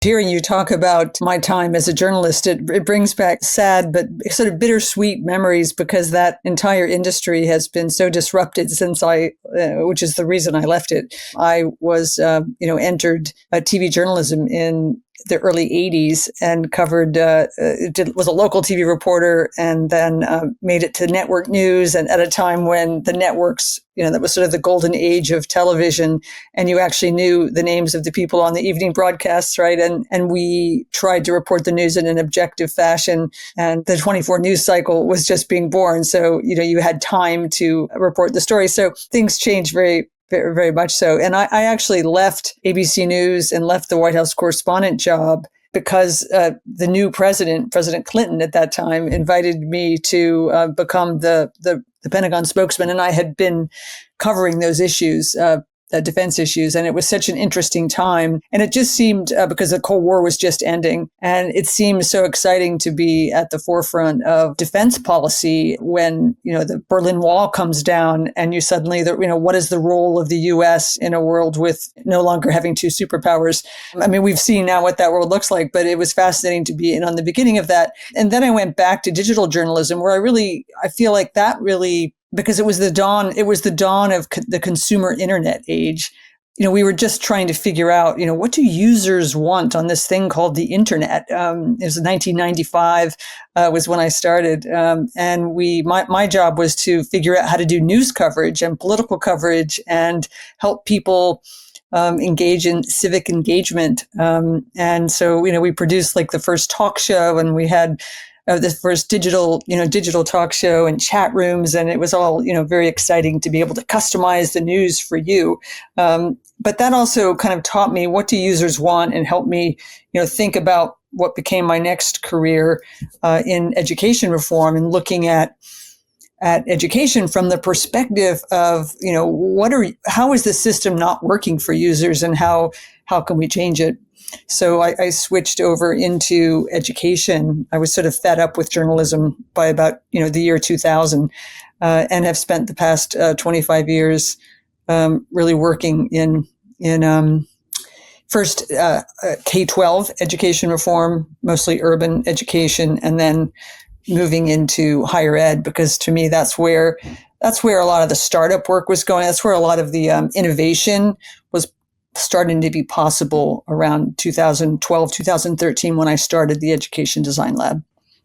Hearing you talk about my time as a journalist, it brings back sad but sort of bittersweet memories because that entire industry has been so disrupted since which is the reason I left it. I was, entered TV journalism in the early 80s and covered, was a local TV reporter and then made it to network news. And at a time when the networks, that was sort of the golden age of television, and you actually knew the names of the people on the evening broadcasts, right? And we tried to report the news in an objective fashion. And the 24 news cycle was just being born. So, you had time to report the story. So things changed very, very much so. And I actually left ABC News and left the White House correspondent job because the new President Clinton at that time, invited me to become the Pentagon spokesman. And I had been covering those issues, defense issues. And it was such an interesting time. And it just seemed, because the Cold War was just ending, and it seemed so exciting to be at the forefront of defense policy when, the Berlin Wall comes down and you suddenly, what is the role of the U.S. in a world with no longer having two superpowers? I mean, we've seen now what that world looks like, but it was fascinating to be in on the beginning of that. And then I went back to digital journalism where I feel like that really, because it was the dawn of the consumer internet age. We were just trying to figure out, what do users want on this thing called the internet? It was 1995 was when I started. And my job was to figure out how to do news coverage and political coverage and help people engage in civic engagement. And so, we produced like the first talk show, and we had the first digital talk show and chat rooms. And it was all, very exciting to be able to customize the news for you. But that also kind of taught me what do users want and helped me, think about what became my next career in education reform and looking at education from the perspective of, how is the system not working for users and how can we change it? So I switched over into education. I was sort of fed up with journalism by about, the year 2000, and have spent the past 25 years really working in first K-12 education reform, mostly urban education, and then moving into higher ed, because to me, that's where a lot of the startup work was going. That's where a lot of the innovation was starting to be possible around 2012, 2013, when I started the Education Design Lab.